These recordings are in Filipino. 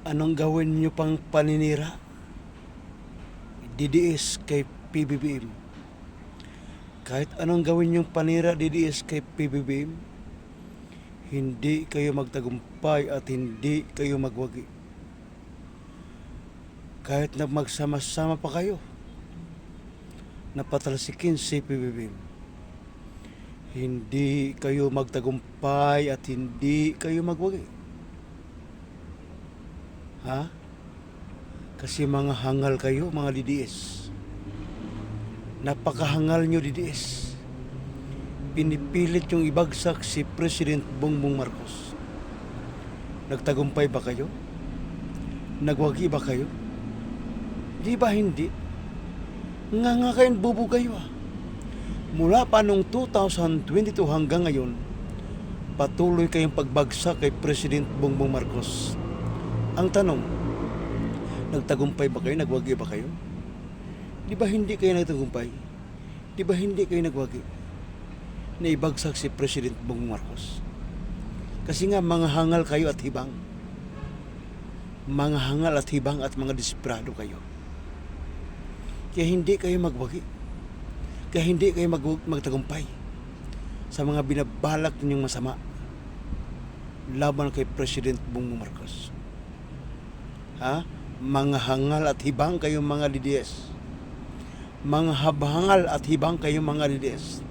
Anong gawin nyo pang paninira? DDS kay PBBM. Kahit anong gawin nyong panira DDS kay PBBM, hindi kayo magtagumpay at hindi kayo magwagi. Kahit na magsama-sama pa kayo, napatalsikin si PBBM, hindi kayo magtagumpay at hindi kayo magwagi. Ha? Kasi mga hangal kayo, mga DDS. Napakahangal nyo, DDS. Pinipilit yung ibagsak si President Bongbong Marcos. Nagtagumpay ba kayo? Nagwagi ba kayo? Di ba hindi? Nga kayo, bubo kayo ah. Mula pa nung 2022 hanggang ngayon, patuloy kayong pagbagsak kay President Bongbong Marcos. Ang tanong, nagtagumpay ba kayo? Nagwagi ba kayo? Di ba hindi kayo nagtagumpay? Di ba hindi kayo nagwagi? Naibagsak si President Bongbong Marcos. Kasi nga mga hangal kayo at hibang. Mga hangal at hibang at mga desperado kayo. Kaya hindi kayo magwagi. Kaya hindi kayo magtagumpay sa mga binabalak ninyong masama laban kay President Bongbong Marcos. Ha? Mga hangal at hibang kayong mga DDS. Mga habhangal at hibang kayong mga DDS.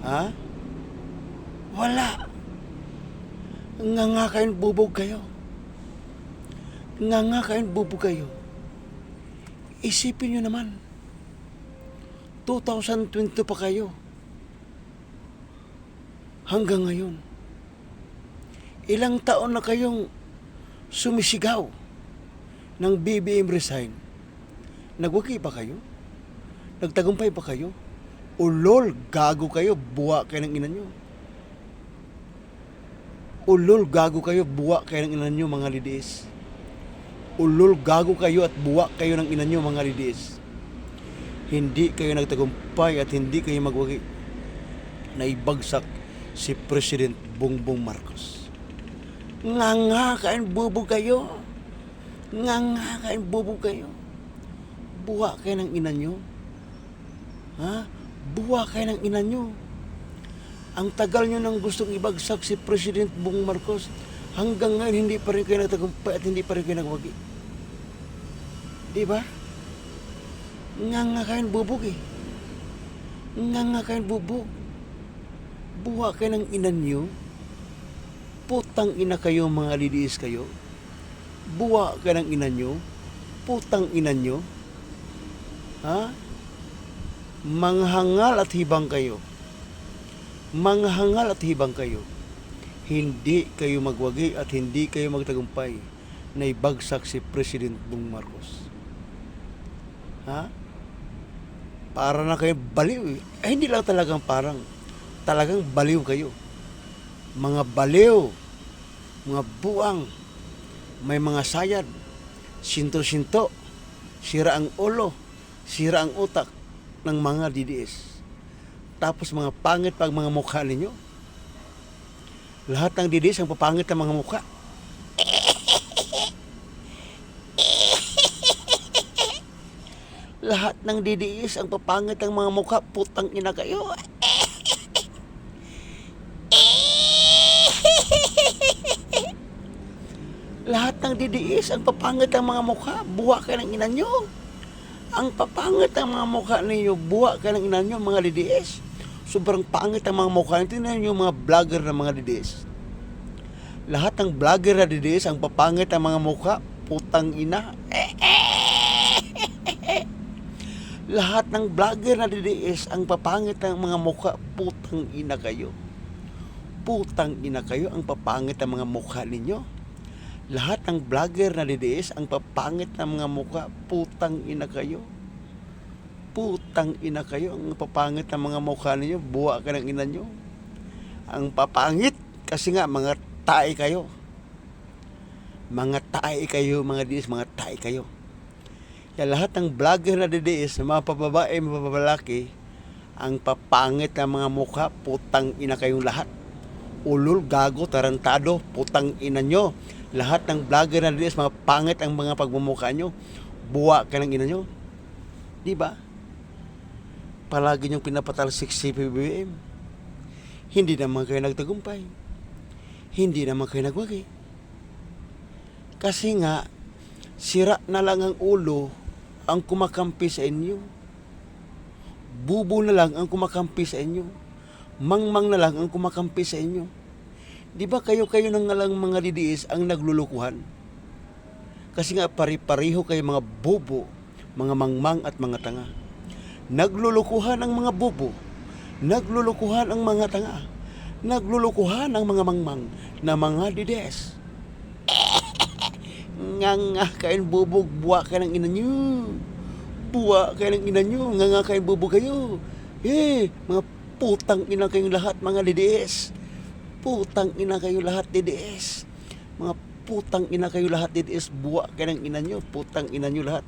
Ha? Wala. Nga kayong bubog kayo. Nga kayong bubog kayo. Isipin nyo naman. 2020 pa kayo. Hanggang ngayon. Ilang taon na kayong sumisigaw ng BBM resign. Nagwagi ba kayo? Nagtagumpay ba kayo? Ulol, gago kayo, buwa kayo ng ina nyo. Ulol, gago kayo, buwa kayo ng ina nyo, mga DDS. Ulol, gago kayo at buwa kayo ng ina nyo, mga DDS. Hindi kayo nagtagumpay at hindi kayo magwagi. Naibagsak si President Bongbong Marcos. Nga kain bubog kayo. Nga kain bubog kayo. Buwa kayo ng ina nyo. Ha? Buwa kayo ng ina nyo. Ang tagal nyo nang gustong ibagsak si President Bongbong Marcos. Hanggang ngayon hindi pa rin kayo nagtagumpay at hindi pa rin kayo nagwagi. Diba? Nga kain bubog eh. Nga kain bubog. Buwa kayo ng ina nyo. Putang ina kayo, mga DDS kayo. Buwa ka ng ina nyo. Putang ina nyo. Ha? Mga hangal at hibang kayo. Mga hangal at hibang kayo. Hindi kayo magwagi at hindi kayo magtagumpay na ibagsak si President Bongbong Marcos. Ha? Para na kayo baliw eh. Hindi lang talagang parang. Talagang baliw kayo. Mga baliw. Mga buang, may mga sayad, sinto-sinto, sira ang ulo, sira ang utak ng mga DDS. Tapos mga pangit pag mga mukha ninyo. Lahat ng DDS ang papangit ng mga mukha. Lahat ng DDS ang papangit ng mga mukha. Putang ina kayo. Lahat ng DDS, ang papangit ng mga mukha, buwa kayo ng ina nyo. Ang papangit ng mga mukha ninyo, buwa kayo ng ina nyo, mga DDS. Sobrang pangit ang mga mukha. Tingnan nyo yung mga vlogger ng mga DDS. Lahat ng vlogger na DDS, ang papangit ng mga mukha, putang ina. Lahat ng vlogger na DDS, ang papangit ng mga mukha, putang ina kayo. Putang ina kayo, ang papangit ng mga mukha ninyo. Lahat ng vlogger na DDS, ang papangit ng mga mukha, putang ina kayo. Putang ina kayo, ang papangit ng mga mukha ninyo, buwa ka ng ina nyo. Ang papangit, kasi nga, mga tae kayo. Mga tae kayo, mga DDS, mga tae kayo. Kaya lahat ng vlogger na DDS, mga pababae, mga babalaki, ang papangit ng mga mukha, putang ina kayong lahat. Ulol, gago, tarantado, putang ina nyo. Lahat ng vlogger na dinis, mga pangit ang mga pagmumukha nyo. Buwa ka ng ina nyo. Di ba? Palagi nyong pinapatalsik si PBBM. Hindi naman kayo nagtagumpay. Hindi naman kayo nagwagi. Kasi nga, sira na lang ang ulo ang kumakampi sa inyo. Bubo na lang ang kumakampi sa inyo. Mangmang na lang ang kumakampi sa inyo. Di ba kayo nang ngalang mga didiis ang naglulukuhan? Kasi nga pari-pareho kayo mga bobo, mga mangmang at mga tanga. Naglulukuhan ang mga bobo. Naglulukuhan ang mga tanga. Naglulukuhan ang mga mangmang na mga didiis. Nga kain bubog, buwa ka ng ina nyo. Buwa kayo ng ina nyo, nga kain bubog kayo. Mga putang ina kayong lahat, mga didiis. Putang ina kayo lahat, didiis. Mga putang ina kayo lahat, didiis. Buwa kayo ng ina nyo, putang ina nyo lahat.